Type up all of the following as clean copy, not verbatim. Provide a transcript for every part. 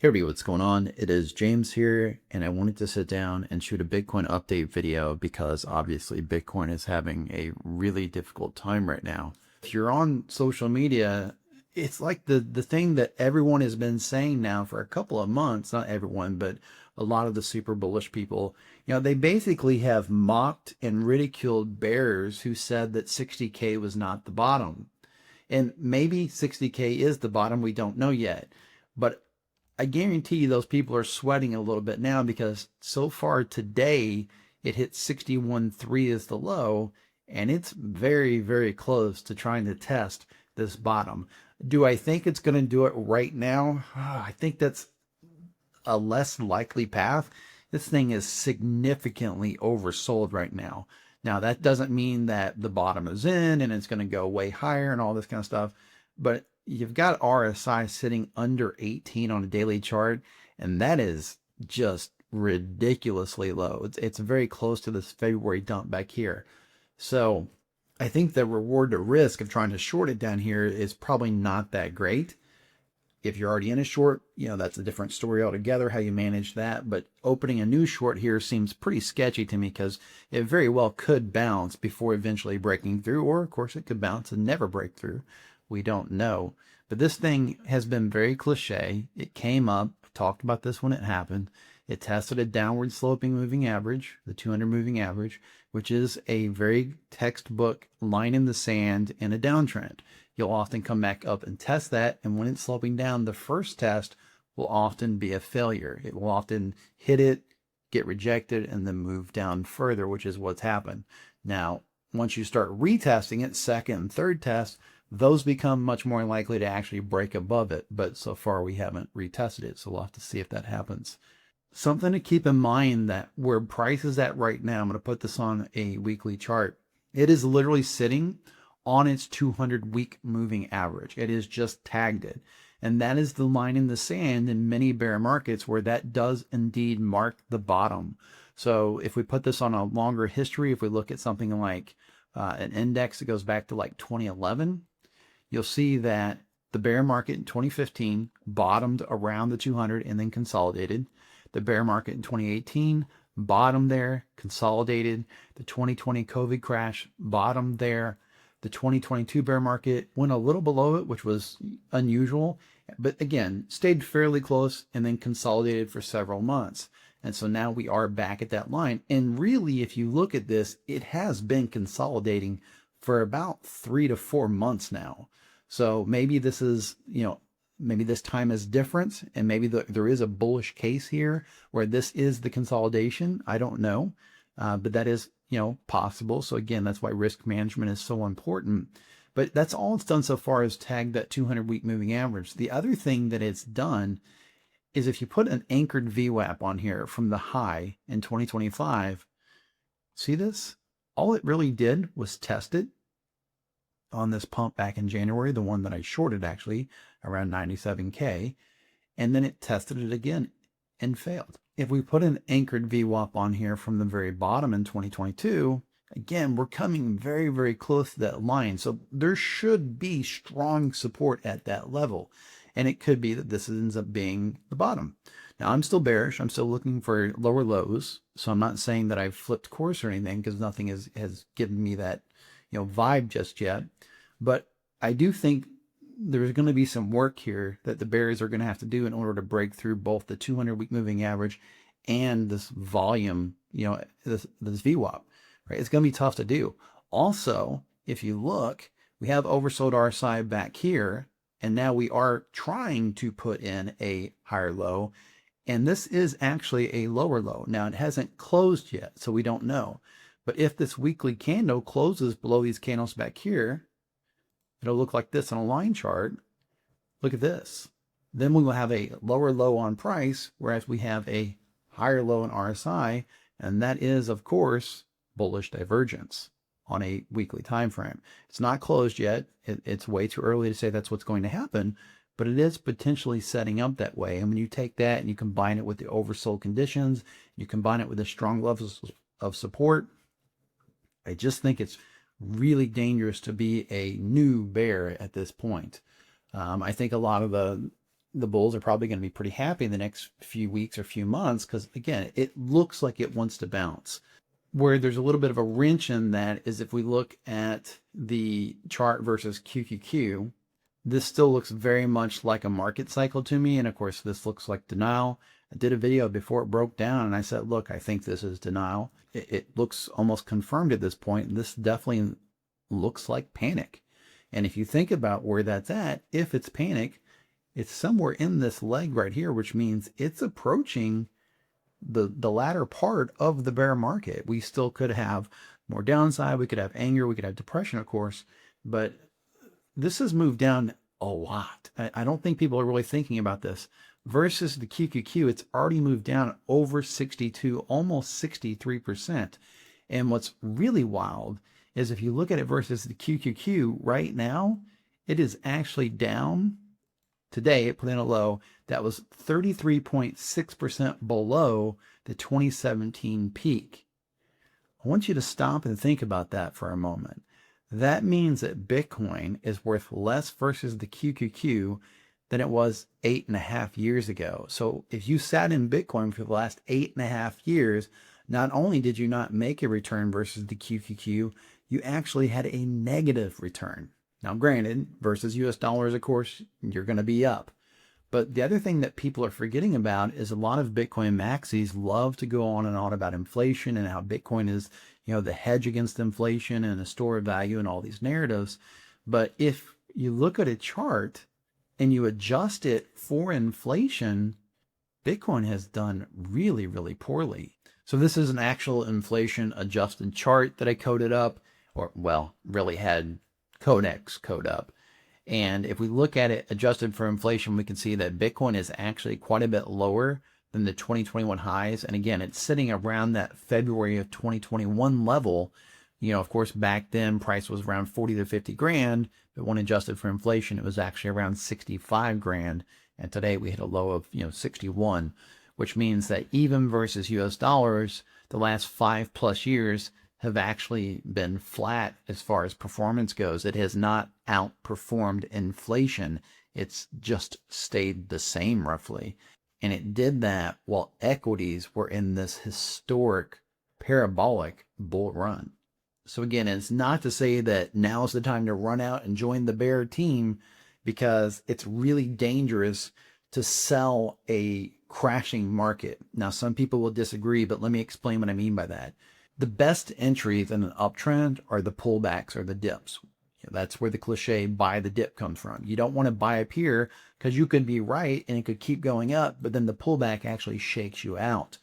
Hey everybody, what's going on? It is James here, and I wanted to sit down and shoot a Bitcoin update video because obviously Bitcoin is having a really difficult time right now. If you're on social media, it's like the thing that everyone has been saying now for a couple of months, not everyone, but a lot of the super bullish people, they basically have mocked and ridiculed bears who said that 60K was not the bottom. And maybe 60K is the bottom, we don't know yet. But I guarantee you those people are sweating a little bit now because so far today it hit 61.3 as the low, and it's very, very close to trying to test this bottom. Do I think it's going to do it right now? I think that's a less likely path. This thing is significantly oversold right now. Now, that doesn't mean that the bottom is in and it's going to go way higher and all this kind of stuff, but you've got RSI sitting under 18 on a daily chart, and that is just ridiculously low. It's very close to this February dump back here. So I think the reward to risk of trying to short it down here is probably not that great. If you're already in a short, that's a different story altogether, how you manage that. But opening a new short here seems pretty sketchy to me because it very well could bounce before eventually breaking through, or of course it could bounce and never break through. We don't know. But this thing has been very cliche. It came up, talked about this when it happened. It tested a downward sloping moving average, the 200 moving average, which is a very textbook line in the sand in a downtrend. You'll often come back up and test that, and when it's sloping down, the first test will often be a failure. It will often hit it, get rejected, and then move down further, which is what's happened. Now, once you start retesting it, second and third test, those become much more likely to actually break above it, but so far we haven't retested it, so we'll have to see if that happens. Something to keep in mind that where price is at right now, I'm going to put this on a weekly chart. It is literally sitting on its 200-week moving average. It is just tagged it. And that is the line in the sand in many bear markets where that does indeed mark the bottom. So if we put this on a longer history, if we look at something like an index that goes back to like 2011, you'll see that the bear market in 2015 bottomed around the 200 and then consolidated. The bear market in 2018 bottomed there, consolidated. The 2020 COVID crash bottomed there. The 2022 bear market went a little below it, which was unusual, but again, stayed fairly close and then consolidated for several months. And so now we are back at that line. And really, if you look at this, it has been consolidating for about 3 to 4 months now. So maybe this is, maybe this time is different, and maybe there is a bullish case here where this is the consolidation. I don't know, but that is, possible. So again, that's why risk management is so important. But that's all it's done so far is tag that 200-week moving average. The other thing that it's done is if you put an anchored VWAP on here from the high in 2025, see this? All it really did was test it on this pump back in January, the one that I shorted actually around 97K, and then it tested it again and failed. If we put an anchored VWAP on here from the very bottom in 2022, again, we're coming very, very close to that line. So there should be strong support at that level. And it could be that this ends up being the bottom. Now, I'm still bearish. I'm still looking for lower lows. So I'm not saying that I've flipped course or anything because nothing has given me that vibe just yet. But I do think there's going to be some work here that the bears are going to have to do in order to break through both the 200-week moving average and this volume, this VWAP, right? It's going to be tough to do. Also, if you look, we have oversold RSI back here, and now we are trying to put in a higher low, and this is actually a lower low. Now, it hasn't closed yet, so we don't know. But if this weekly candle closes below these candles back here, it'll look like this on a line chart. Look at this. Then we will have a lower low on price, whereas we have a higher low in RSI, and that is, of course, bullish divergence on a weekly time frame. It's not closed yet. It's way too early to say that's what's going to happen, but it is potentially setting up that way. And when you take that and you combine it with the oversold conditions, you combine it with the strong levels of support, I just think it's really dangerous to be a new bear at this point. I think a lot of the the bulls are probably going to be pretty happy in the next few weeks or few months because, again, it looks like it wants to bounce. Where there's a little bit of a wrench in that is if we look at the chart versus QQQ, this still looks very much like a market cycle to me. And of course, this looks like denial. I did a video before it broke down and I said, look, I think this is denial. It looks almost confirmed at this point. And this definitely looks like panic. And if you think about where that's at, if it's panic, it's somewhere in this leg right here, which means it's approaching the latter part of the bear market. We still could have more downside. We could have anger. We could have depression, of course. But this has moved down a lot. I don't think people are really thinking about this. Versus the QQQ, it's already moved down over 62, almost 63%. And what's really wild is if you look at it versus the QQQ right now, it is actually down. Today, it put in a low that was 33.6% below the 2017 peak. I want you to stop and think about that for a moment. That means that Bitcoin is worth less versus the QQQ than it was 8.5 years ago. So if you sat in Bitcoin for the last 8.5 years, not only did you not make a return versus the QQQ, you actually had a negative return. Now, granted, versus US dollars, of course, you're going to be up. But the other thing that people are forgetting about is a lot of Bitcoin maxis love to go on and on about inflation and how Bitcoin is, the hedge against inflation and a store of value and all these narratives. But if you look at a chart and you adjust it for inflation, Bitcoin has done really, really poorly. So this is an actual inflation adjusted chart that I coded up, or well, really had Codex code up. And if we look at it adjusted for inflation, we can see that Bitcoin is actually quite a bit lower than the 2021 highs. And again, it's sitting around that February of 2021 level. Of course, back then price was around 40 to 50 grand, but when adjusted for inflation, it was actually around 65 grand. And today we hit a low of, 61, which means that even versus US dollars, the last 5+ years have actually been flat as far as performance goes. It has not outperformed inflation. It's just stayed the same roughly. And it did that while equities were in this historic parabolic bull run. So again, it's not to say that now's the time to run out and join the bear team, because it's really dangerous to sell a crashing market. Now, some people will disagree, but let me explain what I mean by that. The best entries in an uptrend are the pullbacks or the dips. That's where the cliche buy the dip comes from. You don't want to buy up here because you could be right and it could keep going up, but then the pullback actually shakes you out.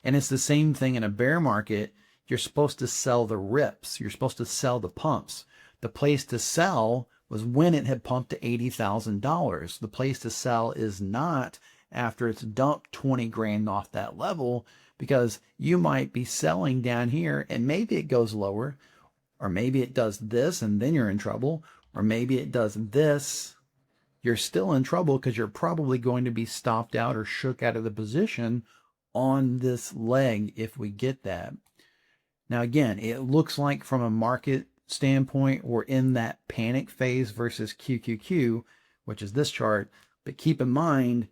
And it's the same thing in a bear market. You're supposed to sell the rips. You're supposed to sell the pumps. The place to sell was when it had pumped to $80,000. The place to sell is not after it's dumped 20 grand off that level, because you might be selling down here and maybe it goes lower, or maybe it does this and then you're in trouble, or maybe it does this. You're still in trouble because you're probably going to be stopped out or shook out of the position on this leg if we get that. Now, again, it looks like from a market standpoint, we're in that panic phase versus QQQ, which is this chart. But keep in mind,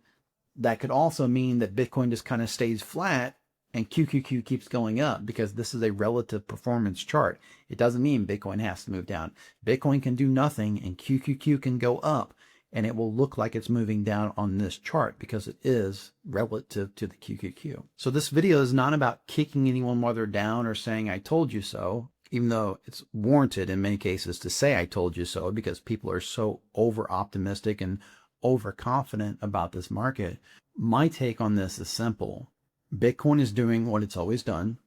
that could also mean that Bitcoin just kind of stays flat and QQQ keeps going up, because this is a relative performance chart. It doesn't mean Bitcoin has to move down. Bitcoin can do nothing and QQQ can go up, and it will look like it's moving down on this chart because it is relative to the QQQ. So this video is not about kicking anyone while they're down or saying I told you so, even though it's warranted in many cases to say I told you so, because people are so over optimistic and overconfident about this market. My take on this is simple. Bitcoin is doing what it's always done.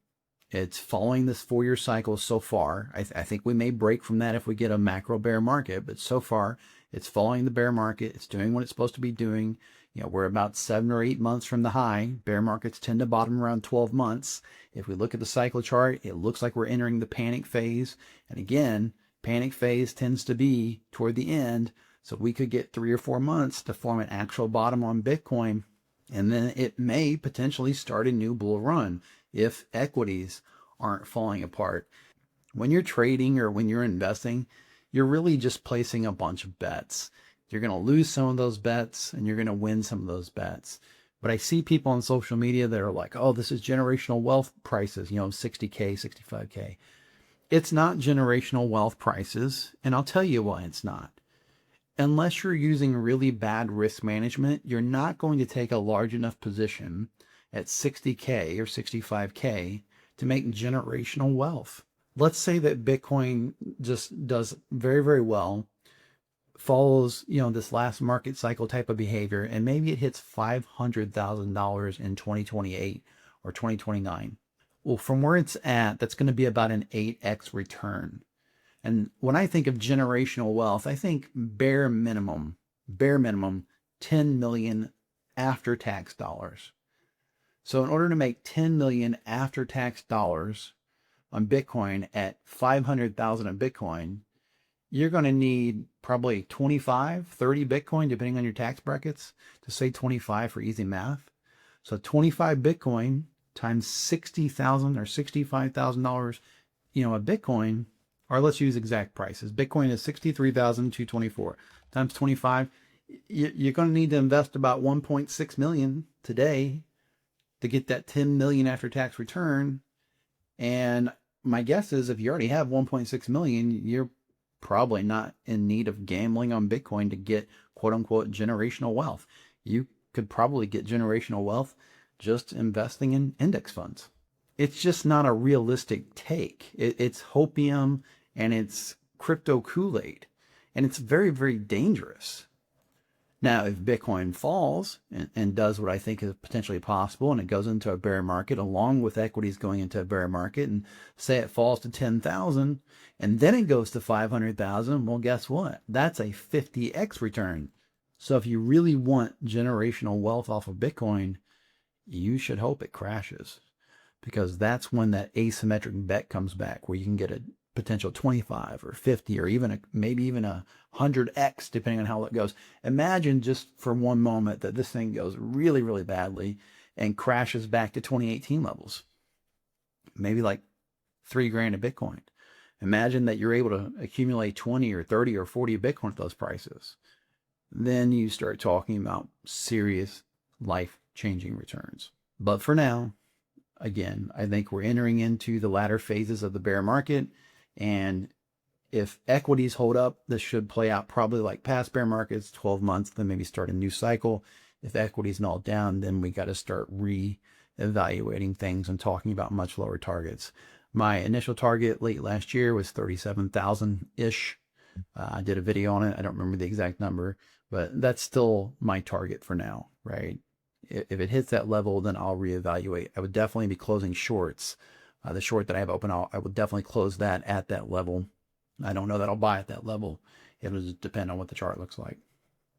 It's following this 4-year cycle so far. I think we may break from that if we get a macro bear market, but so far it's following the bear market. It's doing what it's supposed to be doing. We're about 7 or 8 months from the high. Bear markets tend to bottom around 12 months. If we look at the cycle chart, it looks like we're entering the panic phase. And again, panic phase tends to be toward the end. So we could get 3 or 4 months to form an actual bottom on Bitcoin. And then it may potentially start a new bull run if equities aren't falling apart. When you're trading or when you're investing, you're really just placing a bunch of bets. You're going to lose some of those bets and you're going to win some of those bets. But I see people on social media that are like, oh, this is generational wealth prices, 60K, 65K. It's not generational wealth prices. And I'll tell you why it's not. Unless you're using really bad risk management, you're not going to take a large enough position at 60K or 65K to make generational wealth. Let's say that Bitcoin just does very, very well, follows, this last market cycle type of behavior, and maybe it hits $500,000 in 2028 or 2029. Well, from where it's at, that's going to be about an 8x return. And when I think of generational wealth, I think bare minimum, 10 million after-tax dollars. So in order to make 10 million after-tax dollars on Bitcoin at 500,000 of Bitcoin, you're going to need probably 25, 30 Bitcoin, depending on your tax brackets, to say 25 for easy math. So 25 Bitcoin times $60,000 or $65,000, a Bitcoin, or let's use exact prices. Bitcoin is 63,224 times 25. You're going to need to invest about 1.6 million today to get that 10 million after tax return. And my guess is if you already have 1.6 million, you're probably not in need of gambling on Bitcoin to get quote unquote generational wealth. You could probably get generational wealth just investing in index funds. It's just not a realistic take. It's hopium and it's crypto Kool-Aid, and it's very, very dangerous. Now, if Bitcoin falls and does what I think is potentially possible, and it goes into a bear market along with equities going into a bear market, and say it falls to 10,000 and then it goes to 500,000, well, guess what? That's a 50x return. So if you really want generational wealth off of Bitcoin, you should hope it crashes, because that's when that asymmetric bet comes back, where you can get a potential 25 or 50 or even maybe even a 100x, depending on how it goes. Imagine just for one moment that this thing goes really, really badly and crashes back to 2018 levels, maybe like $3,000 a Bitcoin. Imagine that you're able to accumulate 20 or 30 or 40 Bitcoin at those prices. Then you start talking about serious life-changing returns. But for now, again, I think we're entering into the latter phases of the bear market. And if equities hold up, this should play out probably like past bear markets, 12 months, then maybe start a new cycle. If equities all down, then we got to start re-evaluating things and talking about much lower targets. My initial target late last year was 37,000-ish. I did a video on it. I don't remember the exact number, but that's still my target for now, right? If it hits that level, then I'll reevaluate. I would definitely be closing shorts. The short that I have open, I would definitely close that at that level. I don't know that I'll buy at that level. It'll just depend on what the chart looks like.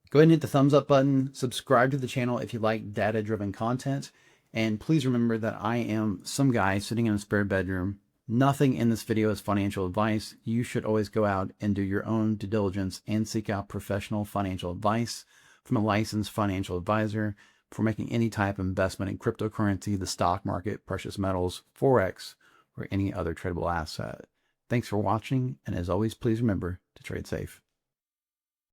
Go ahead and hit the thumbs up button. Subscribe to the channel if you like data-driven content. And please remember that I am some guy sitting in a spare bedroom. Nothing in this video is financial advice. You should always go out and do your own due diligence and seek out professional financial advice from a licensed financial advisor for making any type of investment in cryptocurrency, the stock market, precious metals, Forex, or any other tradable asset. Thanks for watching, and as always, please remember to trade safe.